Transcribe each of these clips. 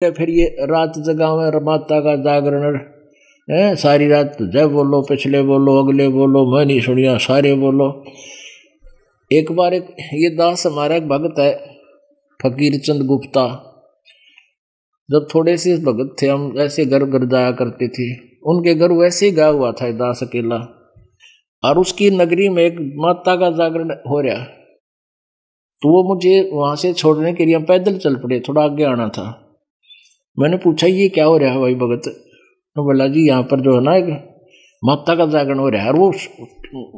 फिर ये रात जगावे माता का जागरण है, सारी रात जय बोलो, पिछले बोलो, अगले बोलो, मैं नहीं सुनिया, सारे बोलो। एक बार ये दास हमारा एक भगत है फकीर चंद गुप्ता, जब थोड़े से भगत थे हम ऐसे घर घर जाया करते थे, उनके घर वैसे ही गया हुआ था दास अकेला, और उसकी नगरी में एक माता का जागरण हो रहा, तो वो मुझे वहां से छोड़ने के लिए हम पैदल चल पड़े, थोड़ा आगे आना था। मैंने पूछा ये क्या हो रहा है भाई भगत? तो बोला जी यहाँ पर जो है ना एक माता का जागरण हो रहा है, और वो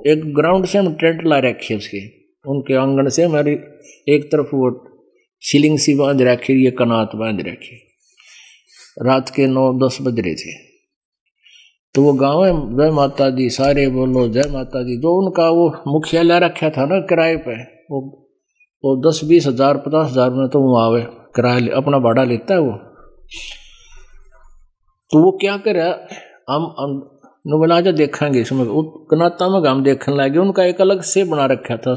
एक ग्राउंड से हम टेंट ला रखे उसके, उनके आंगन से हमारी एक तरफ वो सीलिंग सी बांध रखी, ये कनात बांध रखी। रात के 9-10 बज रहे थे, तो वो गाँव में जय माता दी, सारे बोलो जय माता दी, जो उनका वो मुखियालय रखा था ना किराए पे, वो 10-20 हजार 50 हजार में तो वो आवे किराया अपना भाड़ा लेता है वो। तो वो क्या करे, हम बोला जा देखेंगे इसमें, कनाता में हम देखने लगे, उनका एक अलग से बना रखा था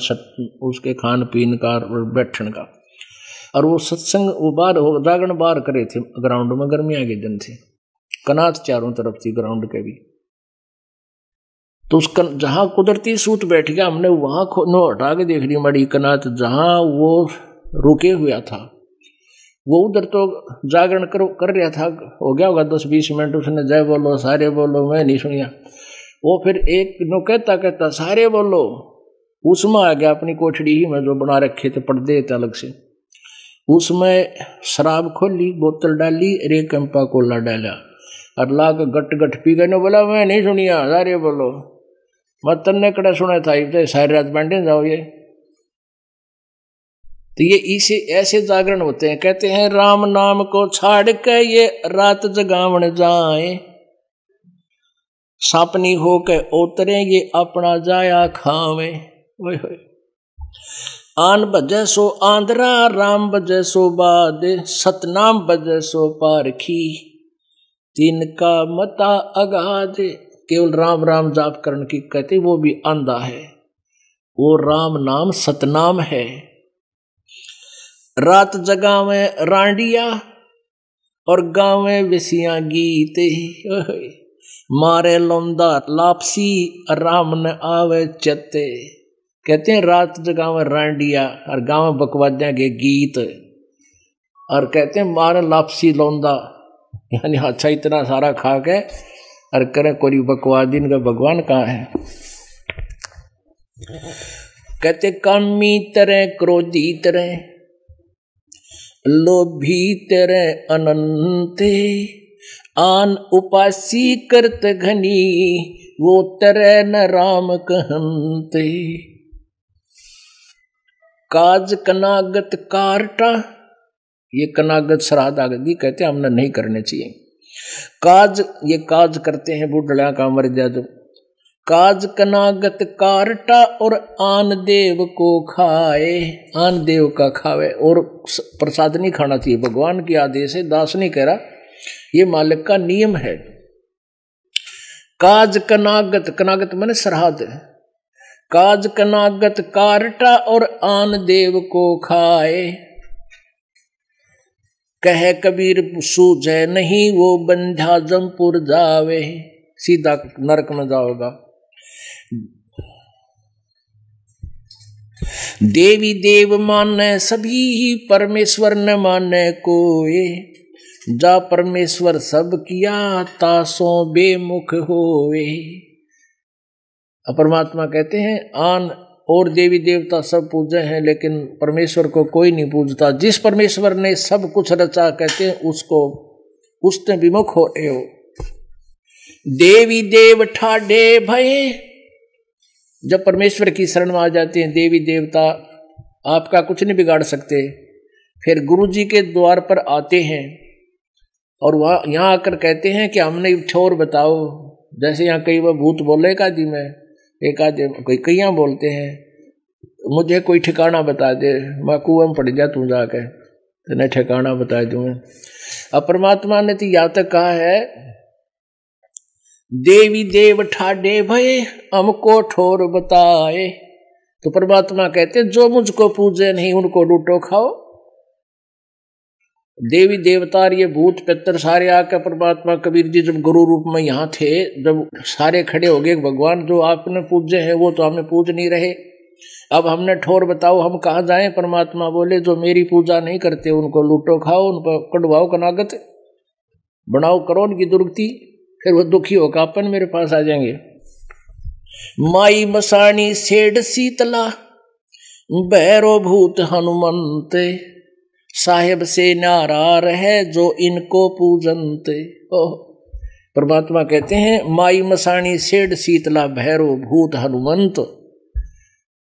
उसके खान पीन का और बैठने का, और वो सत्संग वो बाहर जागरण बाहर करे थे ग्राउंड में, गर्मियाँ के दिन थे, कनात चारों तरफ थी ग्राउंड के भी। तो उसका जहां कुदरती सूत बैठ गया, हमने वहां हटा के देख ली मड़ी कनात, जहां वो रुके हुआ था, वो उधर तो जागरण कर रहा था, हो गया होगा 10-20 मिनट, उसने जय बोलो, सारे बोलो, मैं नहीं सुनिया। वो फिर एक नो कहता सारे बोलो, उसमें आ गया अपनी कोठड़ी ही में जो बना रखे थे पर्दे थे अलग से, उसमें शराब खोली, बोतल डाली, एक कैंपा कोला डाला, और ला के गट गट पी गए। बोला मैं नहीं सुनिया, सारे बोलो, मैं तन्ने कड़े सुना था, तो सारी रात बैठे जाओ ये। तो ये इसे ऐसे जागरण होते हैं, कहते हैं राम नाम को छाड़ के ये रात जगावन जाए, सापनी हो के उतरे ये अपना जाया खावे। आन बजे सो आंध्रा, राम बजे सो बाद, सतनाम बजे सो पारखी, तिनका मता अगाध। केवल राम राम जाप करने की कहते वो भी आंधा है, वो राम नाम सतनाम है। रात जगावे रांडिया और गावे विसिया गीत, मारे लौंदा लापसी राम न आवे चते। कहते हैं रात जगावे रांडिया और गावे बकवादिया के गीत, और कहते हैं मारे लापसी लौंदा, यानी अच्छा इतना सारा खा के और करे कोई बकवादी का भगवान कहाँ है। कहते कामी तरह क्रोधी तरह लोभी तरह अनंते, आन उपासी करत घनी वो तरह न राम कहंते। काज कनागत कारटा, ये कनागत श्राद्ध आदि कहते हैं हमने नहीं करने चाहिए। काज ये काज करते हैं बुढ़ड़ा का मर जा, जो काज कनागत कारटा और आन देव को खाए, आन देव का खावे, और प्रसाद नहीं खाना चाहिए, भगवान की आदेश है, दास नहीं कह रहा, ये मालिक का नियम है। काज कनागत, कनागत माने श्राद्ध, काज कनागत कारटा और आन देव को खाए, कहे कबीर सूझे नहीं वो बंध्या जमपुर जावे, सीधा नरक में जाओगा। देवी देव माने सभी परमेश्वर न माने कोई, जा परमेश्वर सब किया तासों बेमुख होवे। परमात्मा कहते हैं आन और देवी देवता सब पूजे हैं, लेकिन परमेश्वर को कोई नहीं पूजता। जिस परमेश्वर ने सब कुछ रचा, कहते हैं उसको उसने विमुख हो रहे हो। देवी देव ठाडे भय, जब परमेश्वर की शरण में आ जाते हैं देवी देवता आपका कुछ नहीं बिगाड़ सकते। फिर गुरु जी के द्वार पर आते हैं और वहाँ यहाँ आकर कहते हैं कि हमने ठोर बताओ, जैसे यहाँ कई बार भूत बोले एक आदि में, एक आदि कोई कईयाँ बोलते हैं, मुझे कोई ठिकाना बता दे, मैं कुआं में पड़ जा तू जाके, तेने ठिकाना बता दूँ। अब परमात्मा ने तो यहाँ तक कहा है देवी देव ठाडे भय हमको ठोर बताए, तो परमात्मा कहते जो मुझको पूजे नहीं उनको लूटो खाओ। देवी देवता ये भूत पितर सारे आकर परमात्मा कबीर जी जब गुरु रूप में यहाँ थे, जब सारे खड़े हो गए भगवान जो आपने पूजे हैं वो तो हमें पूज नहीं रहे, अब हमने ठोर बताओ हम कहाँ जाएं। परमात्मा बोले जो मेरी पूजा नहीं करते उनको लूटो खाओ, उन पर कटवाओ कनागत बनाओ करो उनकी दुर्गति, फिर वो दुखी होकर अपन मेरे पास आ जाएंगे। माई मसाणी सेठ शीतला भैरो भूत हनुमंत साहेब से नारार है जो इनको पूजनते। परमात्मा कहते हैं माई मसाणी सेठ शीतला भैरो भूत हनुमंत,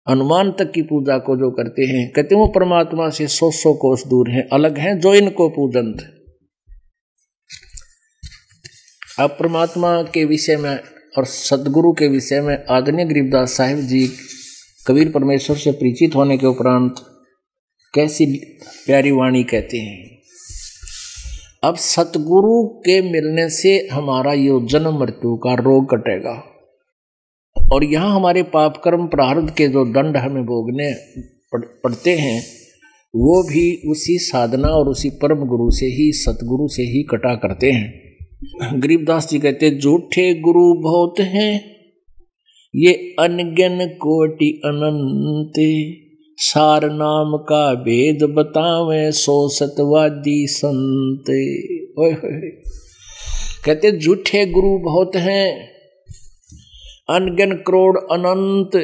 हनुमान तक की पूजा को जो करते हैं कहते हैं वो परमात्मा से 100 कोस दूर हैं, अलग हैं, जो इनको पूजनते। अब परमात्मा के विषय में और सदगुरु के विषय में आदरणीय गरीबदास साहिब जी कबीर परमेश्वर से परिचित होने के उपरांत कैसी प्यारी वाणी कहते हैं। अब सतगुरु के मिलने से हमारा यो जन्म मृत्यु का रोग कटेगा और यहाँ हमारे पाप कर्म प्रारब्ध के जो दंड हमें भोगने पड़ते हैं वो भी उसी साधना और उसी परम गुरु से ही, सतगुरु से ही कटा करते हैं। गरीबदास जी कहते झूठे गुरु बहुत हैं ये अनगिन कोटि अनंत, सार नाम का भेद बतावे सो सतवादी संत। कहते झूठे गुरु बहुत हैं, अनगिन करोड़ अनंत,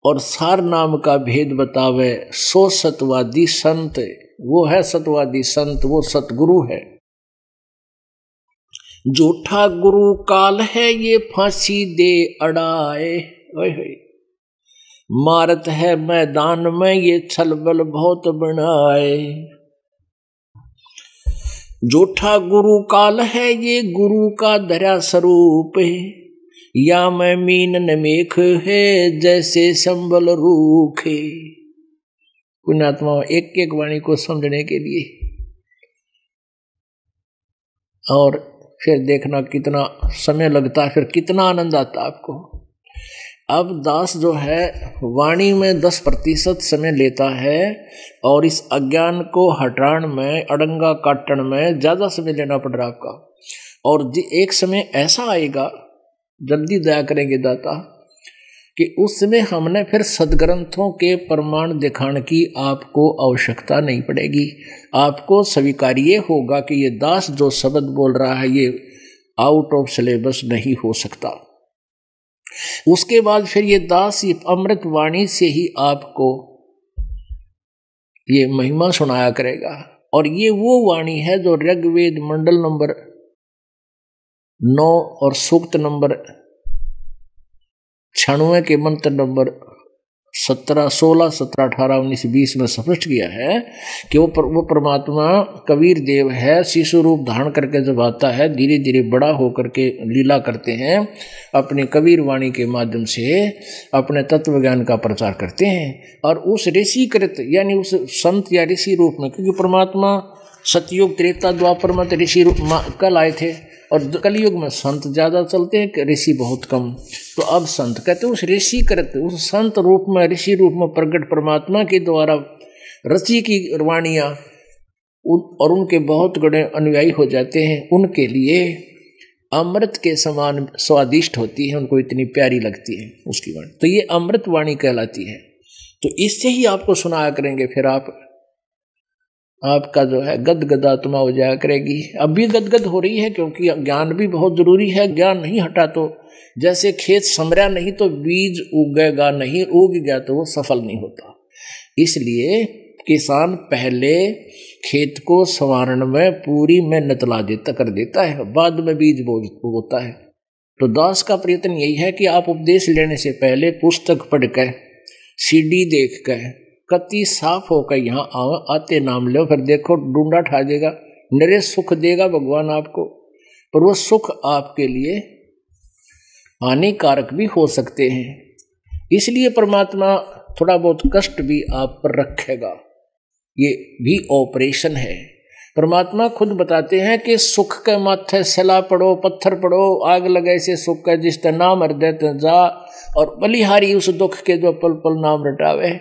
और सार नाम का भेद बतावे सो सतवादी संत। वो है सतवादी संत, वो सतगुरु है। झूठा गुरु काल है ये फांसी दे अड़ाए, मारत है मैदान में ये छलबल बहुत बनाए। झूठा गुरु काल है ये गुरु का धरा स्वरूप, या मैं मीन नमेख है जैसे संबल रूखे। पुण्यात्मा एक एक वाणी को समझने के लिए और फिर देखना कितना समय लगता है, फिर कितना आनंद आता आपको। अब दास जो है वाणी में 10% समय लेता है और इस अज्ञान को हटाने में, अड़ंगा काटने में ज़्यादा समय लेना पड़ रहा आपका। और एक समय ऐसा आएगा, जल्दी दया करेंगे दाता, कि उस समय हमने फिर सदग्रंथों के प्रमाण दिखाने की आपको आवश्यकता नहीं पड़ेगी। आपको स्वीकार्य होगा कि ये दास जो शब्द बोल रहा है ये आउट ऑफ सिलेबस नहीं हो सकता। उसके बाद फिर ये दास ये अमृत वाणी से ही आपको ये महिमा सुनाया करेगा। और ये वो वाणी है जो ऋग्वेद मंडल नंबर 9 और सूक्त नंबर 96 के मंत्र नंबर 17, 16, 17, 18, 19, 20 में स्पष्ट किया है कि वो परमात्मा कबीर देव है। शिशु रूप धारण करके जब आता है धीरे धीरे बड़ा होकर के लीला करते हैं, अपने कबीर वाणी के माध्यम से अपने तत्व ज्ञान का प्रचार करते हैं। और उस ऋषिकृत यानी उस संत या ऋषि रूप में, क्योंकि परमात्मा सतयुग त्रेता द्वापर में ऋषि रूप कल आए थे और कलयुग में संत ज्यादा चलते हैं, ऋषि बहुत कम। तो अब संत कहते हैं उस ऋषि करते, उस संत रूप में, ऋषि रूप में प्रकट परमात्मा के द्वारा रची की वाणियाँ और उनके बहुत बड़े अनुयायी हो जाते हैं, उनके लिए अमृत के समान स्वादिष्ट होती है, उनको इतनी प्यारी लगती है उसकी वाणी। तो ये अमृत वाणी कहलाती है। तो इससे ही आपको सुनाया करेंगे, फिर आपका जो है गदगद आत्मा हो जाया करेगी। अब भी गदगद हो रही है क्योंकि ज्ञान भी बहुत जरूरी है। ज्ञान नहीं हटा तो जैसे खेत समरा नहीं तो बीज उगेगा नहीं, उग गया तो वो सफल नहीं होता। इसलिए किसान पहले खेत को संवारण में पूरी मेहनत ला देता कर देता है, बाद में बीज बोता है। तो दास का प्रयत्न यही है कि आप उपदेश लेने से पहले पुस्तक पढ़ कर, सीडी देख कर, कति साफ होकर यहाँ आओ, आते नाम लो, फिर देखो ढूंढा ठा देगा, निरे सुख देगा भगवान आपको। पर वो सुख आपके लिए हानिकारक भी हो सकते हैं, इसलिए परमात्मा थोड़ा बहुत कष्ट भी आप पर रखेगा। ये भी ऑपरेशन है। परमात्मा खुद बताते हैं कि सुख के माथे सला पड़ो, पत्थर पड़ो, आग लगे से सुख का जिस नाम हृदय ते जा, और बलिहारी उस दुख के जो पल पल नाम रटावे।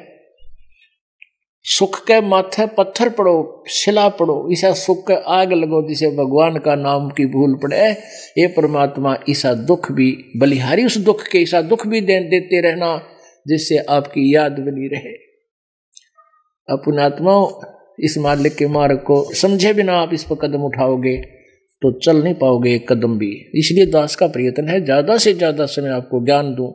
सुख के माथे पत्थर पड़ो, शिला पड़ो, ऐसा सुख के आग लगो जिसे भगवान का नाम की भूल पड़े। ये परमात्मा ऐसा दुख भी बलिहारी, उस दुख के ऐसा दुख भी देते रहना जिससे आपकी याद बनी रहे। अपन आत्माओं इस मालिक के मार्ग को समझे बिना आप इस पर कदम उठाओगे तो चल नहीं पाओगे एक कदम भी। इसलिए दास का प्रयत्न है ज्यादा से ज्यादा समय आपको ज्ञान दूं,